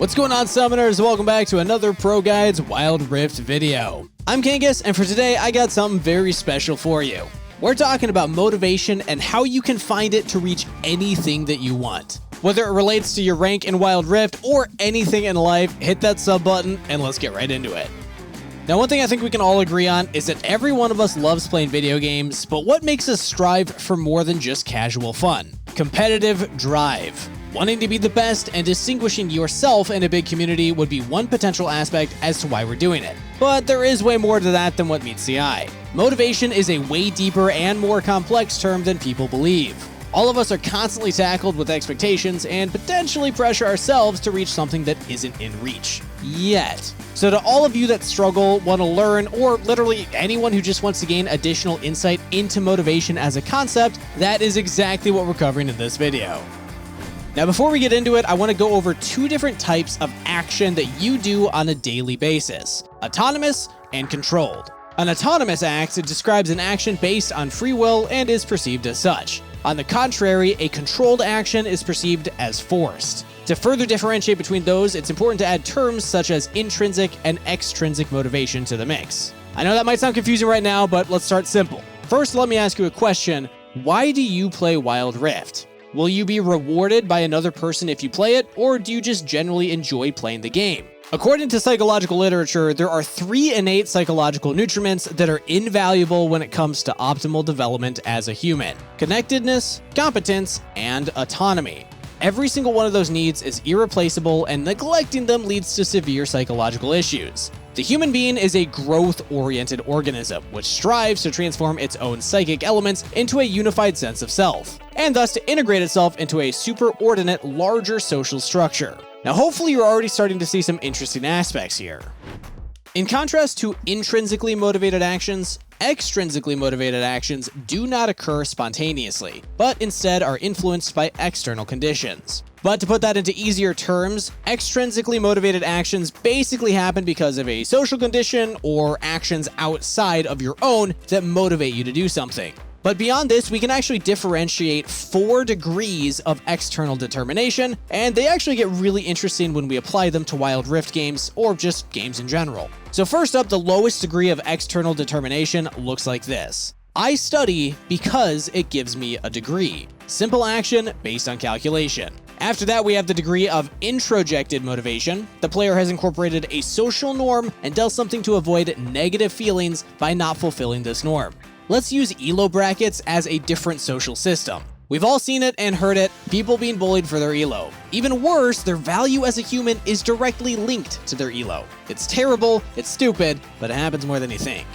What's going on, Summoners? Welcome back to another ProGuides Wild Rift video. I'm Kangas, and for today I got something very special for you. We're talking about motivation and how you can find it to reach anything that you want. Whether it relates to your rank in Wild Rift or anything in life, hit that sub button and let's get right into it. Now, one thing I think we can all agree on is that every one of us loves playing video games, but what makes us strive for more than just casual fun? Competitive drive. Wanting to be the best and distinguishing yourself in a big community would be one potential aspect as to why we're doing it. But there is way more to that than what meets the eye. Motivation is a way deeper and more complex term than people believe. All of us are constantly tackled with expectations and potentially pressure ourselves to reach something that isn't in reach yet. So to all of you that struggle, want to learn, or literally anyone who just wants to gain additional insight into motivation as a concept, that is exactly what we're covering in this video. Now, before we get into it, I want to go over two different types of action that you do on a daily basis: autonomous and controlled. An autonomous act describes an action based on free will and is perceived as such. On the contrary, a controlled action is perceived as forced. To further differentiate between those, it's important to add terms such as intrinsic and extrinsic motivation to the mix. I know that might sound confusing right now, but let's start simple. First, let me ask you a question. Why do you play Wild Rift? Will you be rewarded by another person if you play it, or do you just generally enjoy playing the game? According to psychological literature, there are 3 innate psychological nutriments that are invaluable when it comes to optimal development as a human: connectedness, competence, and autonomy. Every single one of those needs is irreplaceable, and neglecting them leads to severe psychological issues. The human being is a growth-oriented organism, which strives to transform its own psychic elements into a unified sense of self, and thus to integrate itself into a superordinate, larger social structure. Now, hopefully you're already starting to see some interesting aspects here. In contrast to intrinsically motivated actions, extrinsically motivated actions do not occur spontaneously, but instead are influenced by external conditions. But to put that into easier terms, extrinsically motivated actions basically happen because of a social condition or actions outside of your own that motivate you to do something. But beyond this, we can actually differentiate 4 degrees of external determination, and they actually get really interesting when we apply them to Wild Rift games or just games in general. So first up, the lowest degree of external determination looks like this. I study because it gives me a degree. Simple action based on calculation. After that, we have the degree of introjected motivation. The player has incorporated a social norm and does something to avoid negative feelings by not fulfilling this norm. Let's use ELO brackets as a different social system. We've all seen it and heard it, people being bullied for their ELO. Even worse, their value as a human is directly linked to their ELO. It's terrible, it's stupid, but it happens more than you think.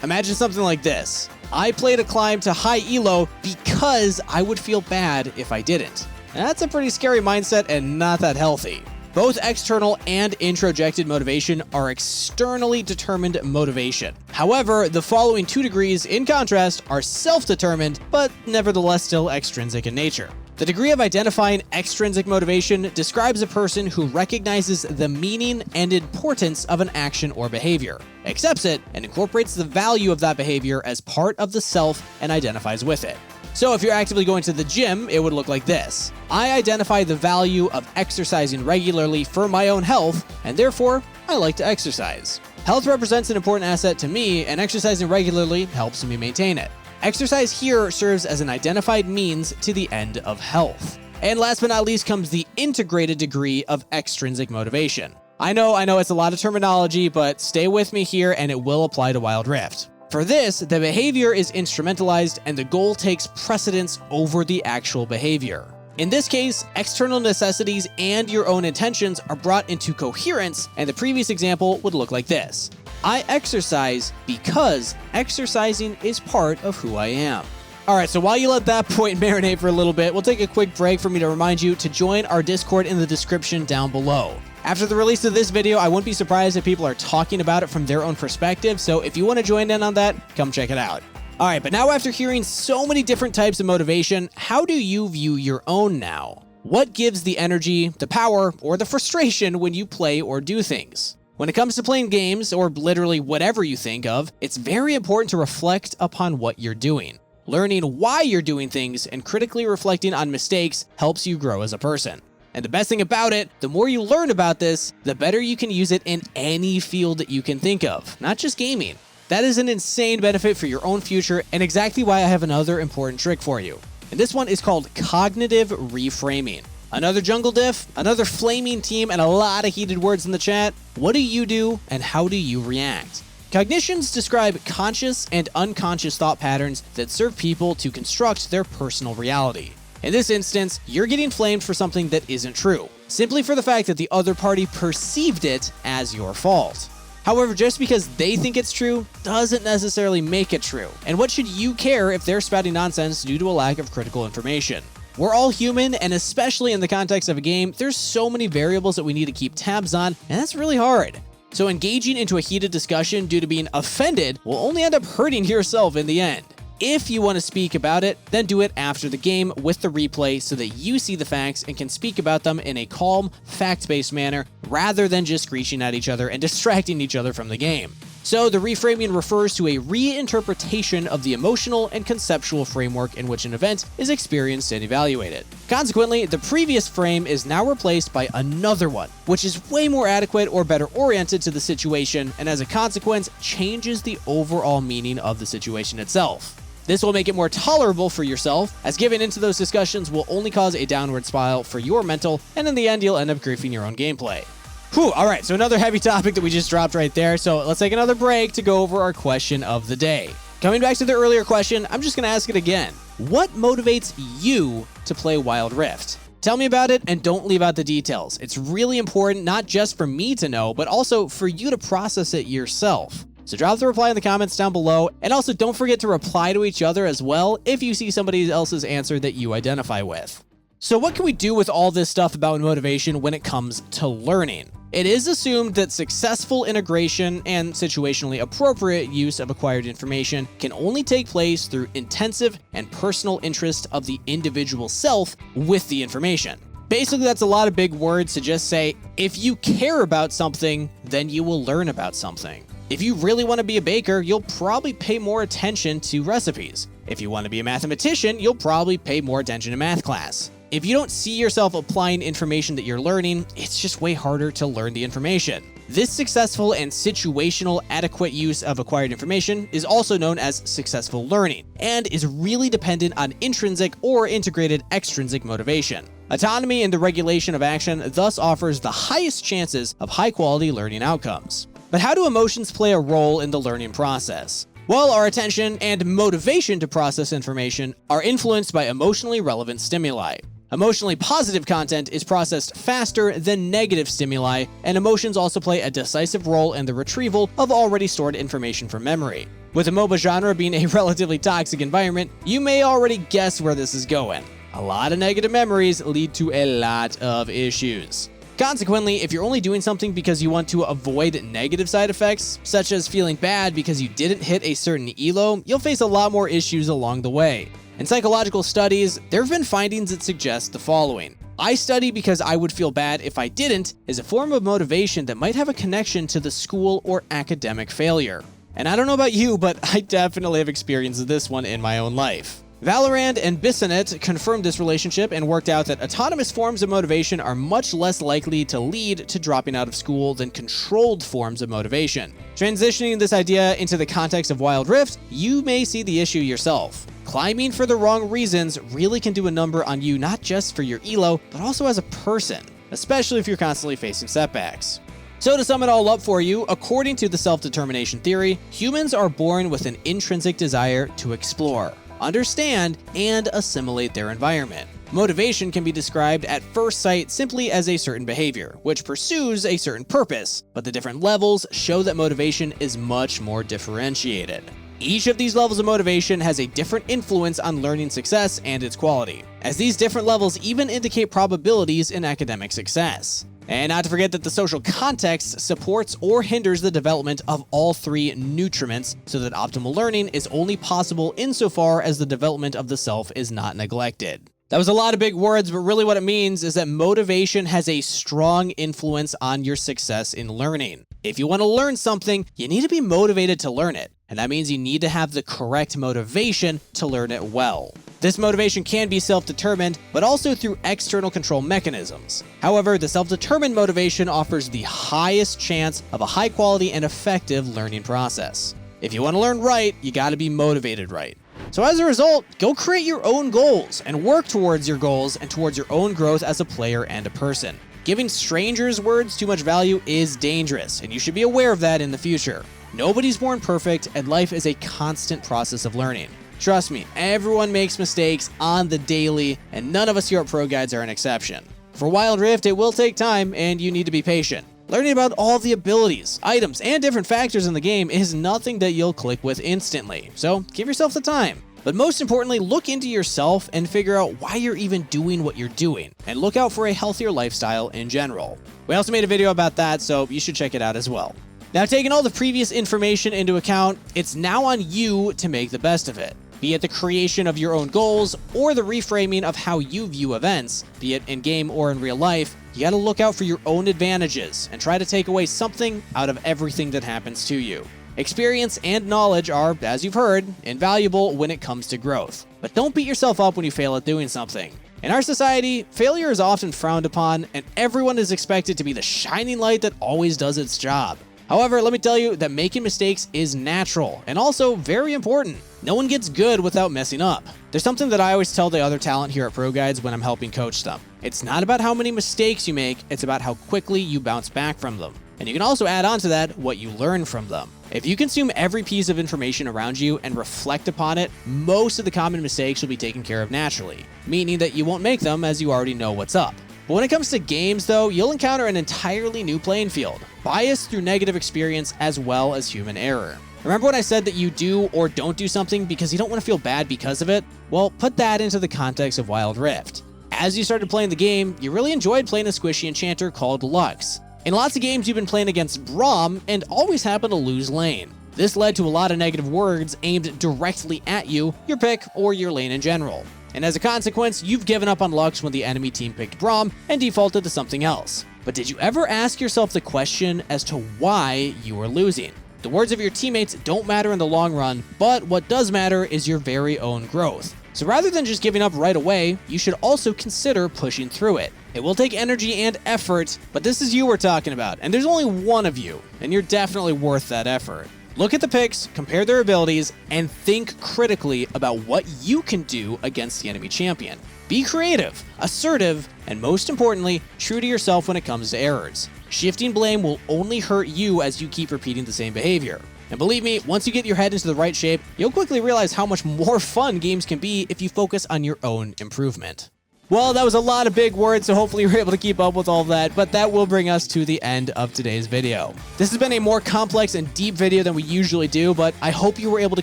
Imagine something like this. I played a climb to high ELO because I would feel bad if I didn't. That's a pretty scary mindset and not that healthy. Both external and introjected motivation are externally determined motivation. However, the following 2 degrees, in contrast, are self-determined, but nevertheless still extrinsic in nature. The degree of identifying extrinsic motivation describes a person who recognizes the meaning and importance of an action or behavior, accepts it, and incorporates the value of that behavior as part of the self and identifies with it. So if you're actively going to the gym, it would look like this. I identify the value of exercising regularly for my own health, and therefore, I like to exercise. Health represents an important asset to me, and exercising regularly helps me maintain it. Exercise here serves as an identified means to the end of health. And last but not least comes the integrated degree of extrinsic motivation. I know it's a lot of terminology, but stay with me here and it will apply to Wild Rift. For this, the behavior is instrumentalized and the goal takes precedence over the actual behavior. In this case, external necessities and your own intentions are brought into coherence, and the previous example would look like this. I exercise because exercising is part of who I am. Alright, so while you let that point marinate for a little bit, we'll take a quick break for me to remind you to join our Discord in the description down below. After the release of this video, I wouldn't be surprised if people are talking about it from their own perspective, so if you want to join in on that, come check it out. Alright, but now after hearing so many different types of motivation, how do you view your own now? What gives the energy, the power, or the frustration when you play or do things? When it comes to playing games, or literally whatever you think of, it's very important to reflect upon what you're doing. Learning why you're doing things and critically reflecting on mistakes helps you grow as a person. And the best thing about it, the more you learn about this, the better you can use it in any field that you can think of, not just gaming. That is an insane benefit for your own future, and exactly why I have another important trick for you. And this one is called cognitive reframing. Another jungle diff, another flaming team, and a lot of heated words in the chat. What do you do, and how do you react? Cognitions describe conscious and unconscious thought patterns that serve people to construct their personal reality. In this instance, you're getting flamed for something that isn't true, simply for the fact that the other party perceived it as your fault. However, just because they think it's true doesn't necessarily make it true. And what should you care if they're spouting nonsense due to a lack of critical information? We're all human, and especially in the context of a game, there's so many variables that we need to keep tabs on, and that's really hard. So engaging into a heated discussion due to being offended will only end up hurting yourself in the end. If you want to speak about it, then do it after the game with the replay so that you see the facts and can speak about them in a calm, fact-based manner rather than just screeching at each other and distracting each other from the game. So the reframing refers to a reinterpretation of the emotional and conceptual framework in which an event is experienced and evaluated. Consequently, the previous frame is now replaced by another one, which is way more adequate or better oriented to the situation, and as a consequence, changes the overall meaning of the situation itself. This will make it more tolerable for yourself, as giving into those discussions will only cause a downward spiral for your mental, and in the end, you'll end up griefing your own gameplay. Whew, all right, so another heavy topic that we just dropped right there, so let's take another break to go over our question of the day. Coming back to the earlier question, I'm just going to ask it again. What motivates you to play Wild Rift? Tell me about it and don't leave out the details. It's really important, not just for me to know, but also for you to process it yourself. So drop the reply in the comments down below, and also don't forget to reply to each other as well if you see somebody else's answer that you identify with. So what can we do with all this stuff about motivation when it comes to learning? It is assumed that successful integration and situationally appropriate use of acquired information can only take place through intensive and personal interest of the individual self with the information. Basically, that's a lot of big words to just say, if you care about something, then you will learn about something. If you really want to be a baker, you'll probably pay more attention to recipes. If you want to be a mathematician, you'll probably pay more attention to math class. If you don't see yourself applying information that you're learning, it's just way harder to learn the information. This successful and situational adequate use of acquired information is also known as successful learning, and is really dependent on intrinsic or integrated extrinsic motivation. Autonomy in the regulation of action thus offers the highest chances of high-quality learning outcomes. But how do emotions play a role in the learning process? Well, our attention and motivation to process information are influenced by emotionally relevant stimuli. Emotionally positive content is processed faster than negative stimuli, and emotions also play a decisive role in the retrieval of already stored information from memory. With the MOBA genre being a relatively toxic environment, you may already guess where this is going. A lot of negative memories lead to a lot of issues. Consequently, if you're only doing something because you want to avoid negative side effects, such as feeling bad because you didn't hit a certain elo, you'll face a lot more issues along the way. In psychological studies, there have been findings that suggest the following. I study because I would feel bad if I didn't is a form of motivation that might have a connection to the school or academic failure. And I don't know about you, but I definitely have experienced this one in my own life. Valorand and Bissonnet confirmed this relationship and worked out that autonomous forms of motivation are much less likely to lead to dropping out of school than controlled forms of motivation. Transitioning this idea into the context of Wild Rift, you may see the issue yourself. Climbing for the wrong reasons really can do a number on you, not just for your elo, but also as a person, especially if you're constantly facing setbacks. So to sum it all up for you, according to the self-determination theory, humans are born with an intrinsic desire to explore, understand, and assimilate their environment. Motivation can be described at first sight simply as a certain behavior, which pursues a certain purpose, but the different levels show that motivation is much more differentiated. Each of these levels of motivation has a different influence on learning success and its quality, as these different levels even indicate probabilities in academic success. And not to forget that the social context supports or hinders the development of all three nutriments, so that optimal learning is only possible insofar as the development of the self is not neglected. That was a lot of big words, but really what it means is that motivation has a strong influence on your success in learning. If you want to learn something, you need to be motivated to learn it. and that means you need to have the correct motivation to learn it well. This motivation can be self-determined, but also through external control mechanisms. However, the self-determined motivation offers the highest chance of a high-quality and effective learning process. If you want to learn right, you got to be motivated right. So as a result, go create your own goals and work towards your goals and towards your own growth as a player and a person. Giving strangers' words too much value is dangerous, and you should be aware of that in the future. Nobody's born perfect, and life is a constant process of learning. Trust me, everyone makes mistakes on the daily, and none of us here at ProGuides are an exception. For Wild Rift, it will take time, and you need to be patient. Learning about all the abilities, items, and different factors in the game is nothing that you'll click with instantly, so give yourself the time. But most importantly, look into yourself and figure out why you're even doing what you're doing, and look out for a healthier lifestyle in general. We also made a video about that, so you should check it out as well. Now, taking all the previous information into account, it's now on you to make the best of it. Be it the creation of your own goals or the reframing of how you view events, be it in-game or in real life, you gotta look out for your own advantages and try to take away something out of everything that happens to you. Experience and knowledge are, as you've heard, invaluable when it comes to growth. But don't beat yourself up when you fail at doing something. In our society, failure is often frowned upon, and everyone is expected to be the shining light that always does its job. However, let me tell you that making mistakes is natural and also very important. No one gets good without messing up. There's something that I always tell the other talent here at ProGuides when I'm helping coach them. It's not about how many mistakes you make, it's about how quickly you bounce back from them. And you can also add on to that what you learn from them. If you consume every piece of information around you and reflect upon it, most of the common mistakes will be taken care of naturally, meaning that you won't make them as you already know what's up. But when it comes to games, though, you'll encounter an entirely new playing field, biased through negative experience as well as human error. Remember when I said that you do or don't do something because you don't want to feel bad because of it? Well, put that into the context of Wild Rift. As you started playing the game, you really enjoyed playing a squishy enchanter called Lux. In lots of games, you've been playing against Braum and always happen to lose lane. This led to a lot of negative words aimed directly at you, your pick, or your lane in general. And as a consequence, you've given up on Lux when the enemy team picked Braum and defaulted to something else. But did you ever ask yourself the question as to why you were losing? The words of your teammates don't matter in the long run, but what does matter is your very own growth. So rather than just giving up right away, you should also consider pushing through it. It will take energy and effort, but this is you we're talking about, and there's only one of you, and you're definitely worth that effort. Look at the picks, compare their abilities, and think critically about what you can do against the enemy champion. Be creative, assertive, and most importantly, true to yourself when it comes to errors. Shifting blame will only hurt you as you keep repeating the same behavior. And believe me, once you get your head into the right shape, you'll quickly realize how much more fun games can be if you focus on your own improvement. Well, that was a lot of big words, so hopefully you were able to keep up with all of that, but that will bring us to the end of today's video. This has been a more complex and deep video than we usually do, but I hope you were able to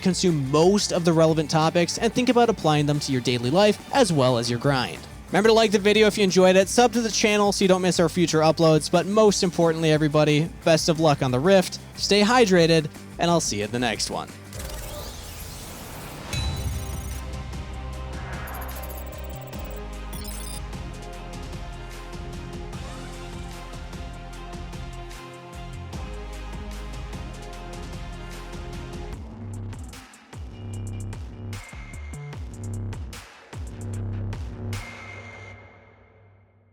consume most of the relevant topics and think about applying them to your daily life as well as your grind. Remember to like the video if you enjoyed it, sub to the channel so you don't miss our future uploads, but most importantly, everybody, best of luck on the Rift, stay hydrated, and I'll see you in the next one.